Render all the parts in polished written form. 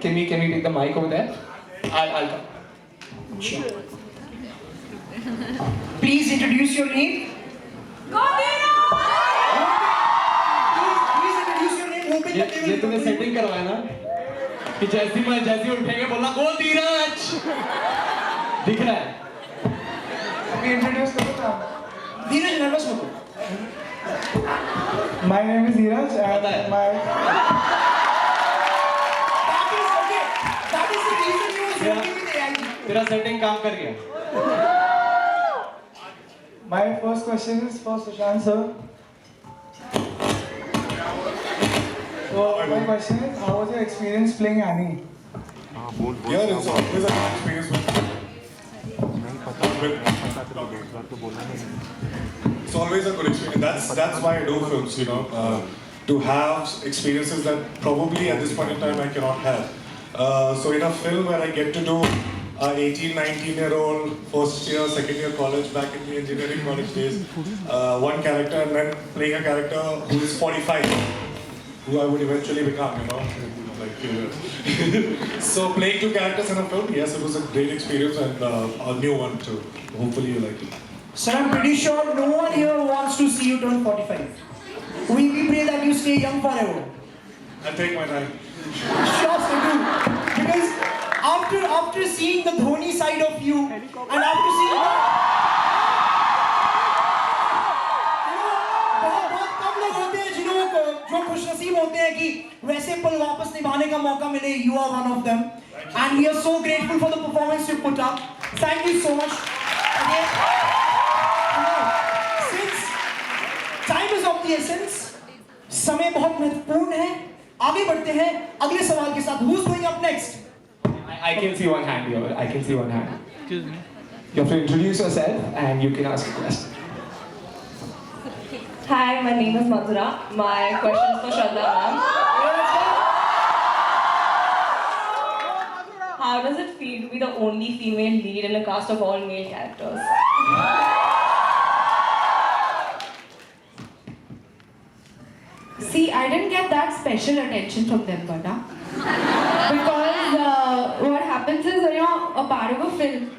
we take the mic over there? I'll come. Sure. Please introduce your name. Please introduce your name. Hoping that they ये will तूने setting करवाया ना कि जैसे उठेंगे बोलना गोल धीरज दिख रहा है Introduce करो ना. धीरज नर्वस मत हो. My name is Dheeraj पता है. and my That is the reason you was Yeah. working with AI. तेरा सेटिंग काम कर गया first question is for Sushant sir. So my question is, how was your experience playing Annie? Yeah, it's always a good experience it's always a good experience. That's why I do films, you know, to have experiences that probably at this point in time I cannot have. So in a film where I get to do a 18, 19-year-old, first year, second year college, back in the engineering college days, one character and then playing a character who is 45, who I would eventually become, you know. So playing two characters in a film, yes, it was a great experience and a new one too. Hopefully you like it. Sir, I'm pretty sure no one here wants to see you turn 45. We pray that you stay young forever. I'll take my time. Sure, sir, do. Because after seeing the Dhoni side of you, and after seeing बहुत कम लोग होते हैं जो खुशनसीब होते हैं कि वैसे पल वापस निभाने का मौका मिले. You are one of them, and we are so grateful for the performance you put up. Thank you so much. Again, since time is of the essence, समय बहुत महत्वपूर्ण है. आगे बढ़ते हैं अगले सवाल के साथ. Who's going up next? I can see one hand here. I can see one hand. Excuse me. You have to introduce yourself and you can ask a question. Hi, my name is Madhura. My question is for Shraddha ma'am. How does it feel to be the only female lead in a cast of all male characters? See, I didn't get that special attention from them, Bada. Because what happens is, you know, a part of a film,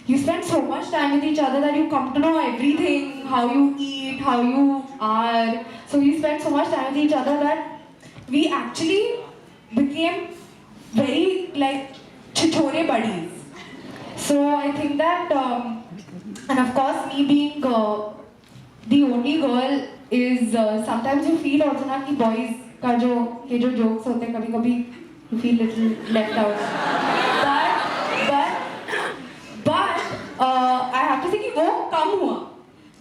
you spend so much time with each other that you come to know everything, how you eat, how you are. So we spend so much time with each other that we actually became very like chichore buddies. So I think that, and of course me being the only girl is sometimes you feel also ना कि boys का ये जो jokes होते हैं कभी-कभी you feel little left out. But I have to say कि वो कम हुआ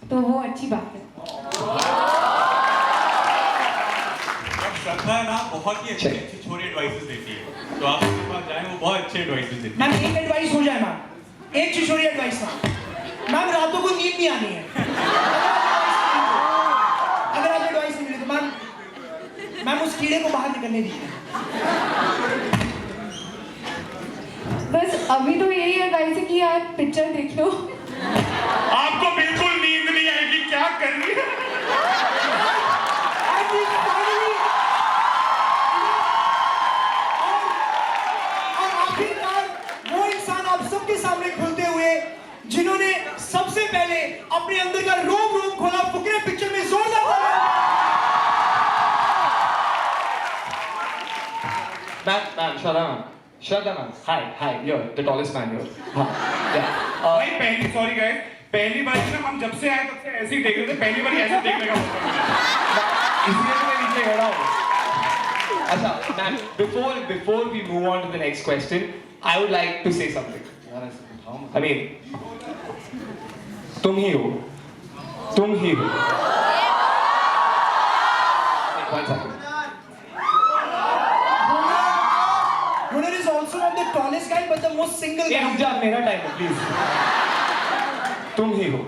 तो वो अच्छी बात है. श्रद्धा ना बहुत ही अच्छी छोटी एडवाइसेस देती है तो आप उसके पास जाएं वो बहुत अच्छे एडवाइसेस देती है. मैम एक एडवाइस हो जाए मैम. एक छिछोरी एडवाइस मैम रातों को नींद नहीं आनी है. अगर आप एडवाइस नहीं मिली तो मैम उस कीड़े को बाहर निकलने दीजिए. बस अभी तो यही एडवाइस है कि यार पिक्चर देख लो. आपको बिल्कुल नींद नहीं आएगी क्या कर रही है. और आखिरकार वो इंसान आप सबके सामने खुलते हुए जिन्होंने सबसे पहले अपने अंदर का रोम खोला. फुकरे पिक्चर में जोरदार Ma'am, Shraddha ma'am. Hi, you're the tallest man here. Yeah. भाई सॉरी गाइस पहली बार ना हम जब से आए तब से ऐसे ही देख रहे थे. पहली बार ऐसे देखने का मौका मिला. इसलिए तो मैं नीचे खड़ा हूँ. अच्छा, ma'am, before we move on to the next question, I would like to say something. I mean, तुम ही हो. One second. Gunnar is also not the tallest guy but the most single guy. रुक जा, मेरा time है please. तुम ही हो,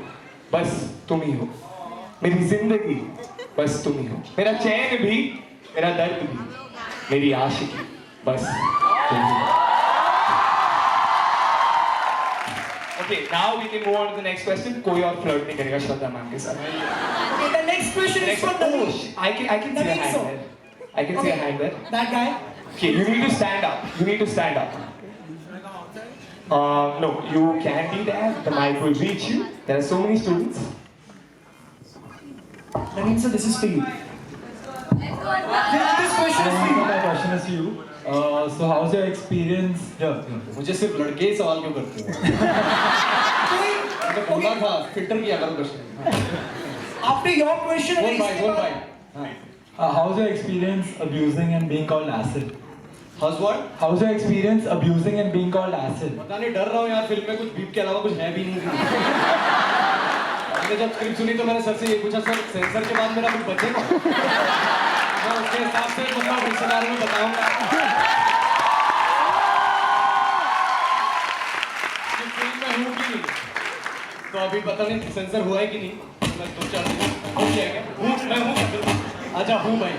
बस तुम ही हो. मेरी जिंदगी बस तुम ही हो. मेरा चैन भी, मेरा दर्द भी, मेरी आशिकी बस तुम ही हो. Okay, now we can move on to the next question. कोई और फ्लर्ट नहीं करेगा श्रद्धा मैम के साथ. Okay, the next question is for Naveen. I can see a hand there. I can see a hand there. That guy. Okay, you need to stand up. You need to stand up. No, you can't be there. The mic will reach you. There are so many students. Naveen sir, this is for you. This question is for you. My question is to you. So how's your experience here? मुझे सिर्फ लड़के ही सवाल क्यों करते हो? मैंने बोला था फिल्टर किया करो क्वेश्चन। After your question, बोल भाई। How's your experience abusing and being called acid? How's what? How's your experience abusing and being called acid? पता नहीं डर रहा हूँ यार फिल्म में कुछ बीप के अलावा कुछ है भी नहीं। मैंने जब स्क्रिप्ट सुनी तो मैंने सर से ये पूछा सर सेंसर के बाद मेरा कुछ बचेगा? मैं उसके हिसाब से मतलब रिश्तेदारों में बताऊंगा। कि फिल्म में हूँ कि नहीं? तो अभी पता नहीं सेंसर हुआ है कि नहीं? मैं 2-4 दिन हो गया क्या? मैं हूँ। अच्छा हूँ भाई।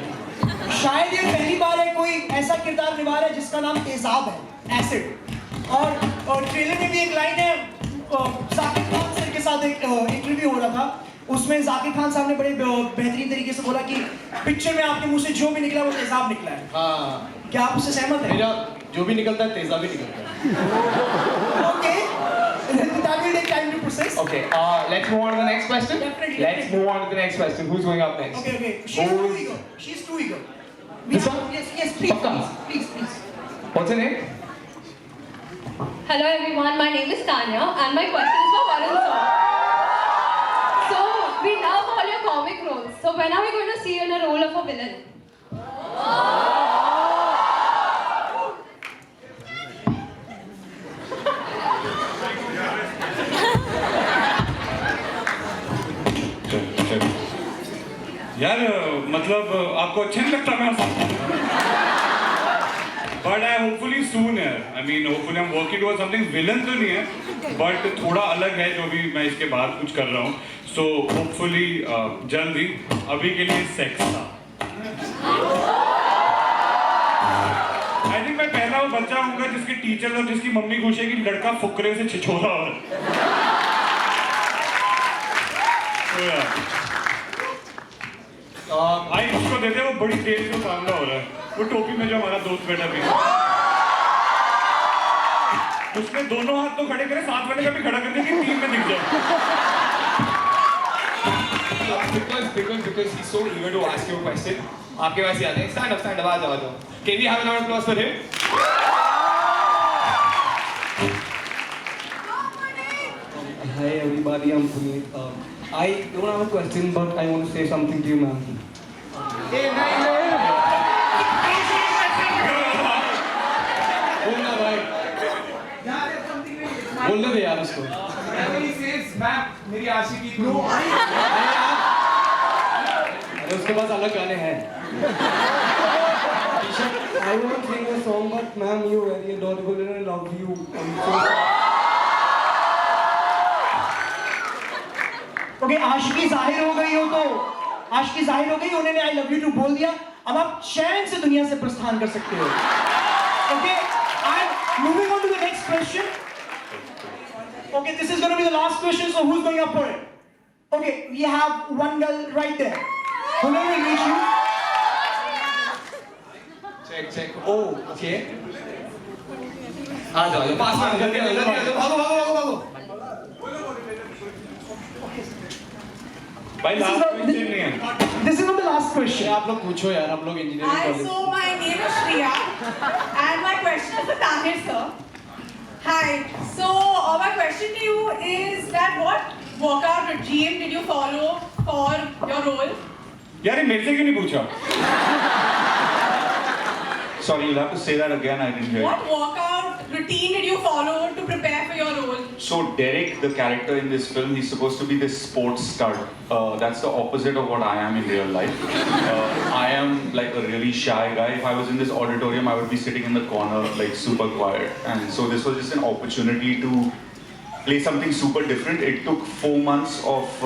शायद ये पहली बार है कोई ऐसा किरदार निभा रहा है जिसका नाम तेजाब है, एसिड। और ट्रेलर में भी एक लाइन है, जाकिर खान सर के साथ एक इंटरव्यू हो रहा था, उसमें जाकिर खान साहब ने बड़े बेहतरीन तरीके से बोला कि पिक्चर में आपके मुंह से जो भी निकला वो तेजाब निकला है। हाँ। क्या आप उससे सहमत हैं? मेरा जो भी निकलता है तेजाब ही निकलता है। Okay. That will take time to process. Okay, let's move on to the next question. Definitely, Let's definitely. move on to the next question. Who's going up next? Okay. She's too eager. She's too eager. This one? Yes, please, Paka. please. What's her name? Hello everyone, my name is Tanya and my question is for Varun sir. So, we love all your comic roles. So, when are we going to see you in a role of a villain? यार मतलब आपको अच्छा नहीं लगता मैं but I hopefully सून है I mean hopefully I am working towards something villain तो नहीं है बट थोड़ा अलग है जो भी मैं इसके बाद कुछ कर रहा हूँ सो होपफुली जल्द ही अभी के लिए सेक्स था आई थिंक मैं पहला वो बच्चा होऊंगा जिसके टीचर और जिसकी मम्मी खुश है कि लड़का फुकरे से छिछोरा हो रहा है भाई उसको देते वो बड़ी देर से सामना हो रहा है वो टोपी में जो हमारा दोस्त बैठा भी उसने दोनों हाथ तो खड़े करे साथ वाले का भी खड़ा कर दिया कि टीम में दिख जाए because he's so eager to ask you a question. आपके पास ही आते हैं. Stand up, आ जाओ. Can we have a round of applause for him? Hi everybody, I'm Puneet. I don't have a question, but I want to say something to you, ma'am. बोलना भाई. बोलने दे यार उसको. मेरी आशिकी को अरे उसके पास अलग गाने हैं. I won't sing a song, but ma'am, you're very adorable and I love you. Okay, आशिकी जाहिर हो गई हो तो आशिकी जाहिर हो गई, उन्होंने आई लव यू टू बोल दिया, अब आप चैन से दुनिया से प्रस्थान कर सकते हो. Okay, and moving on to the next question. Okay, this is gonna be the last question, so who is going up for it? Okay, we have one girl right there. Whoever will reach you. Check. Oh, okay. आ जाओ. पास में जल्दी भागो. भाई This is last not- question नहीं है This is not the last question. आप लोग पूछो यार, हम लोग engineering Hi, college. so my name is Shriya, and my question is for Tahir sir. Hi, so my question to you is that what workout regime did you follow for your role? यार ये मेरे से क्यों नहीं पूछा Sorry, you'll have to say that again. I didn't hear you. What workout routine did you follow to prepare for your role? So Derek, the character in this film, he's supposed to be this sports stud. That's the opposite of what I am in real life. I am like a really shy guy. If I was in this auditorium, I would be sitting in the corner, like super quiet. And so this was just an opportunity to play something super different. It took 4 months of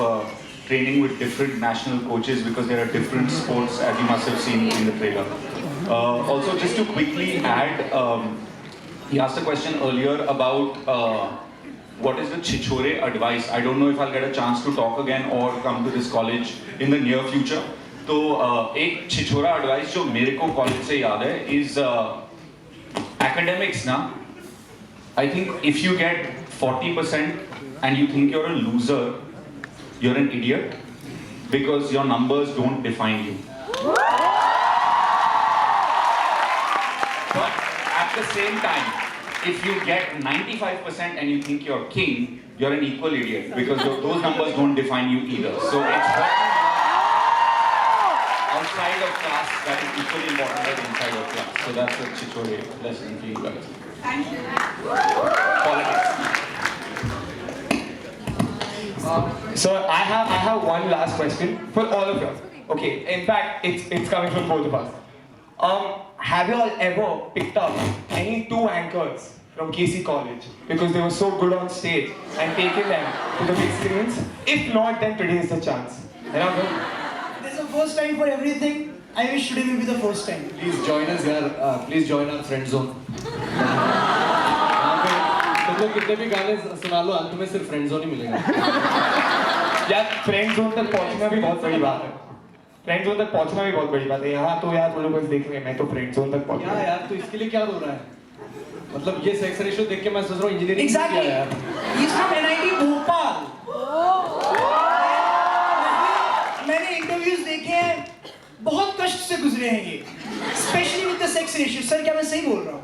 training with different national coaches because there are different sports, as you must have seen in the trailer. Also, just to quickly add, he asked a question earlier about what is the Chichore advice. I don't know if I'll get a chance to talk again or come to this college in the near future. तो एक Chichora advice जो मेरे को college से याद है is academics now, I think if you get 40% and you think you're a loser, you're an idiot because your numbers don't define you. But at the same time, if you get 95% and you think you're king, you're an equal idiot because those numbers don't define you either. So it's outside of class that is equally important as inside of class. So that's a Chichore lesson for you guys. Thank you. Politics. So I have one last question for all of you. Okay, in fact, it's coming from both of us. Have you all ever picked up any two anchors from KC College because they were so good on stage and taken them to the big screens? If not, then today is the chance. There's a first time for everything. I wish today will be the first time. Please join us here. Please join our friend zone. तुम लोग कितने भी गाने सुना लो, अंत में सिर्फ friend zone ही मिलेगा। यार फ्रेंड जोन तक पहुंचना भी बहुत बड़ी बात है। फ्रेंड जोन तक पहुंचना भी बहुत बड़ी बात है। यहाँ तो यार वो लोग बस देख रहे हैं, मैं तो फ्रेंड जोन तक पहुंच क्या यार, तो इसके लिए क्या रो रहा है? मतलब ये सेक्स रेशियो देख के मैं सोच रहा हूँ इंजीनियरिंग Exactly. किया यार। He's from NIT Bhopal. मैंने इंटरव्यूज देखे हैं, बहुत कष्ट से गुजरे हैं ये, specially with the sex ratio. Sir क्या मैं सही बोल रहा हूँ?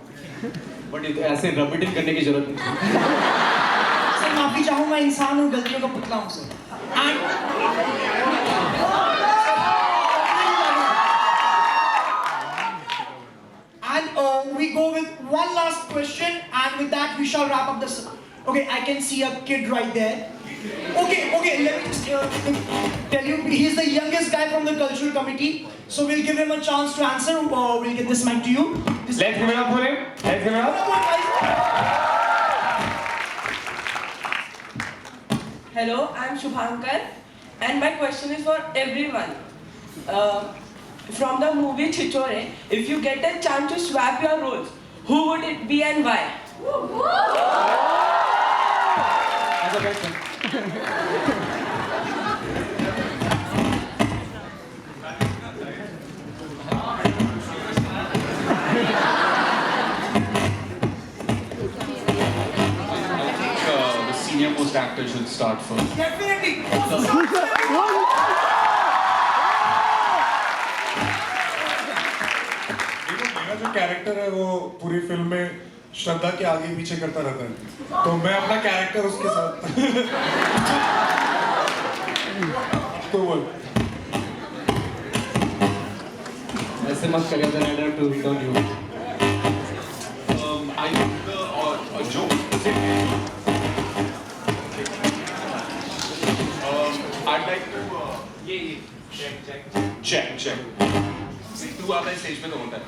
बट ऐसे रब इट इन करने की जरूरत नहीं। सर माफी चाहूँ, मैं इंसान हूँ, गलतियों का पुतला हूँ sir. And we go with one last question, and with that we shall wrap up this. Okay, I can see a kid right there. Okay, let me just tell you, he's the youngest guy from the cultural committee, so we'll give him a chance to answer. We'll get this mic to you. Let's give it up for him. Let's give it up. Hello, I'm Shubhankar, and my question is for everyone. From the movie Chichore, if you get a chance to swap your roles, who would it be and why? The senior most actor should start first. Definitely. मेरा जो character है वो पूरी film में श्रद्धा के आगे पीछे करता रहता है, तो मैं अपना कैरेक्टर उसके साथ तो बोल ऐसे मत करिए, then I have to hit on you. I think a joke. I'd like to check. तू आता है स्टेज पे तो होता है।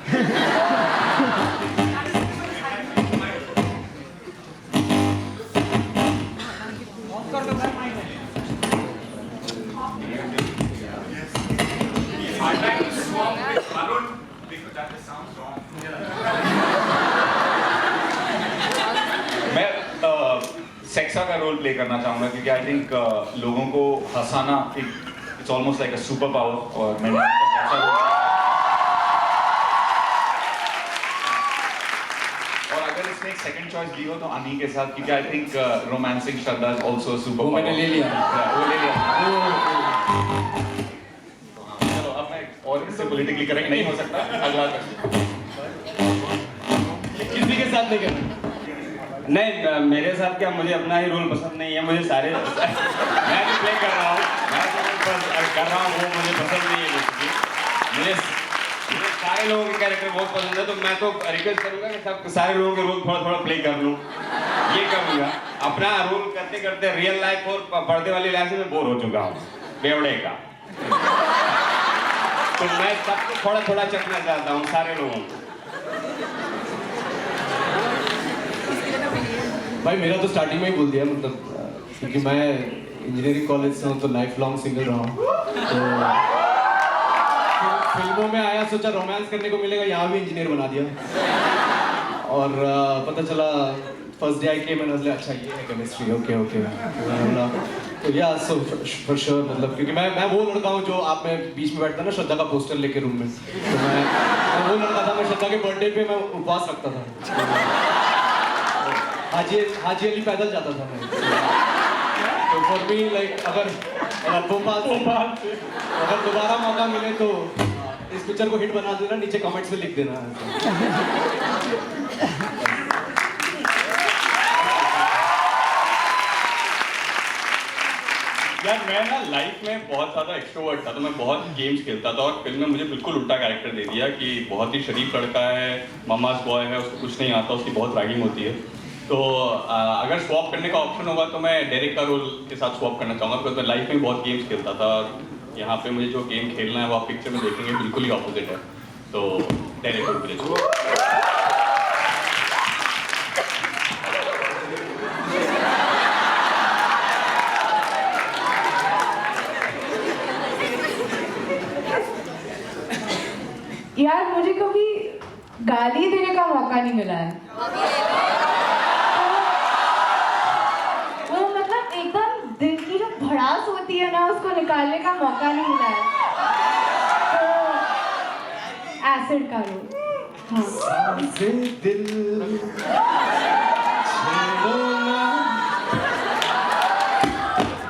I'd like to swap with Arun because that sounds wrong. मैं सेक्सा का रोल प्ले करना चाहूँगा क्योंकि आई थिंक लोगों को हंसाना it's almost like a super power और मैंने ऐसा और अगर इसमें एक सेकंड चॉइस दी हो तो अनी के साथ क्योंकि I think romancing Shraddha is also a super power. मैंने ले लिया। वो ले लिया। चलो अब मैं और इससे पॉलिटिकली करेक्ट नहीं हो सकता। अगला किसी के साथ नहीं करना। नहीं मेरे साथ क्या, मुझे अपना ही रोल पसंद नहीं है, मुझे सारे मैं जो प्ले कर रहा हूँ वो मुझे पसंद नहीं है। मुझे सारे लोगों के कैरेक्टर बहुत पसंद है, तो मैं तो रिक्वेस्ट करूंगा कि सब सारे लोगों के रोल थोड़ा थोड़ा प्ले कर लूँ। ये करूँगा, अपना रोल करते करते रियल लाइफ और पर्दे वाली लाइफ से मैं बोर हो चुका हूँ बेवड़े का, तो मैं सबको थोड़ा थोड़ा चखना चाहता हूँ सारे लोगों को। भाई मेरा तो स्टार्टिंग में ही बोल दिया, मतलब क्योंकि मैं इंजीनियरिंग कॉलेज से हूँ तो लाइफ लॉन्ग सिंगल रहा हूँ, तो फिल्मों में आया, सोचा रोमांस करने को मिलेगा, यहाँ भी इंजीनियर बना दिया। और पता चला first day I came and अच्छा ये है केमिस्ट्री, ओके तो या सो फॉर श्योर, मतलब क्योंकि मैं वो लड़का हूँ जो आप में बीच में बैठता ना श्रद्धा का पोस्टर लेके रूम में, तो मैं वो लड़का था, मैं श्रद्धा के बर्थडे पे मैं उपवास रखता था। हाजी अली पैदल जाता था मैं। तो फॉर मी लाइक अगर भोपाल से अगर दोबारा मौका मिले तो इस पिक्चर को हिट बना देना, नीचे कमेंट्स में लिख देना। यार मैं ना लाइफ में बहुत ज़्यादा एक्सट्रोवर्ट था, तो मैं बहुत गेम्स खेलता था और फिल्म में मुझे बिल्कुल उल्टा कैरेक्टर दे दिया कि बहुत ही शरीफ लड़का है, ममास बॉय है, उसको कुछ नहीं आता, उसकी बहुत रैगिंग होती है। तो अगर स्वैप करने का ऑप्शन होगा तो मैं डेरेक का रोल के साथ स्वैप करना चाहूँगा, बिकॉज मैं लाइफ में बहुत गेम्स खेलता था। यहाँ पे मुझे जो गेम खेलना है वो आप पिक्चर में देखेंगे बिल्कुल ही ऑपोजिट है। तो डेरेक रोल प्लीज। यार मुझे कभी गाली देने का मौका नहीं मिला है। वो मतलब एकदम दिल की जो भड़ास होती है ना, उसको निकालने का मौका नहीं मिला है। तो एसिड का रोल। हाँ।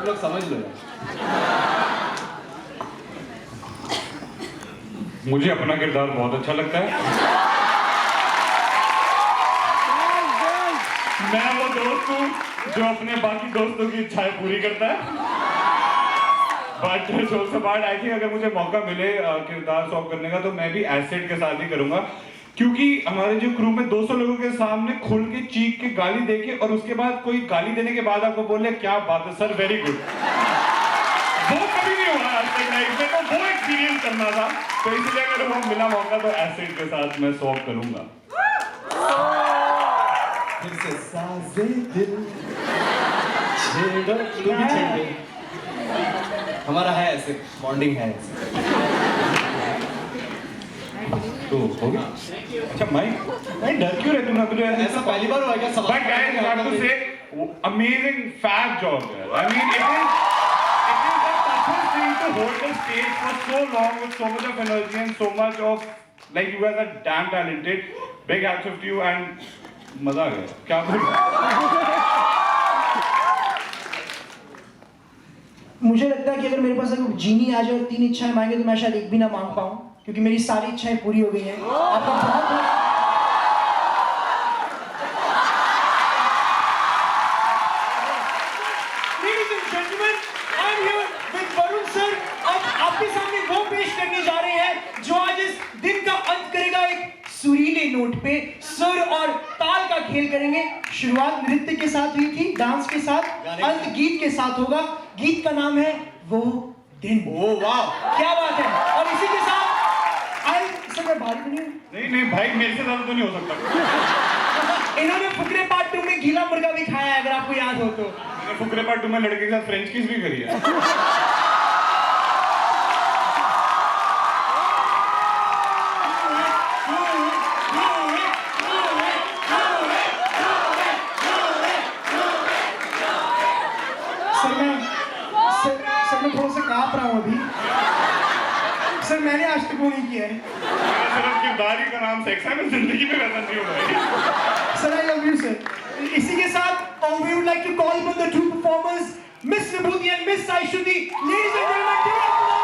लोग समझ लो। मुझे अपना किरदार बहुत अच्छा लगता है। मैं वो दोस्त हूँ जो अपने बाकी दोस्तों की इच्छाएं पूरी करता है। But jokes apart, I think अगर मुझे मौका मिले किरदार सॉल्व करने का तो मैं भी एसिड के साथ ही करूंगा, क्योंकि हमारे जो क्रू में 200 लोगों के सामने खुल के चीख के गाली देके और उसके बाद कोई गाली देने के बाद आपको बोले क्या बात है सर, वेरी गुड, वो कभी नहीं हुआ आज तक लाइफ में। तो वो एक्सपीरियंस करना था, तो इसलिए अगर वो मिला मौका तो एसिड के साथ मैं सॉल्व करूंगा। फिर से साजे दिल छेड़ो, तू भी छेड़ दे। हमारा है ऐसे बॉन्डिंग है ऐसे। तो हो गया। अच्छा मैं डर क्यों रहे तुम? तुझे ऐसा पहली बार हुआ क्या? But guys I have to say amazing fact job है। I mean it is to hold the stage for so long with so much of energy and so much of like you guys are damn talented. Big hats off to you and मजा आ गया। क्या बोलूं? मुझे लगता है कि अगर मेरे पास अगर जीनी आ जाए और 3 इच्छाएं मांगे तो मैं शायद एक भी ना मांग पाऊं, क्योंकि मेरी सारी इच्छाएं पूरी हो गई हैं। आपका बहुत Ladies and gentlemen, I'm here with Varun sir। अब आपके सामने वो पेश करने जा रहे हैं जो आज इस दिन का अंत करेगा एक सुरीले नोट पे। सुर और ताल का खेल करेंगे। शुरुआत नृत्य के साथ हुई थी, डांस के साथ, अंत गीत के साथ होगा। गीत का नाम है वो दिन। ओ वाह, क्या बात है। और इसी के साथ आई सर, मैं भारी बनी हूँ। नहीं भाई, मेरे से ज्यादा तो नहीं हो सकता। इन्होंने फुकरे पार्ट 2 में गीला मुर्गा भी खाया है, अगर आपको याद हो तो। फुकरे पार्ट 2 में लड़के के साथ फ्रेंच किस भी करी है। सर मैं थोड़ा सा कांप रहा हूँ अभी। सर मैंने आज तक वो नहीं किया है। सिर्फ किरदारी का नाम सेक्स है, मैं जिंदगी में वैसा नहीं होगा। Sir I love you sir. इसी के साथ we would like to call upon the 2 performers, Miss Vibhuti and Miss Saishruti. Ladies and gentlemen, give it up for them.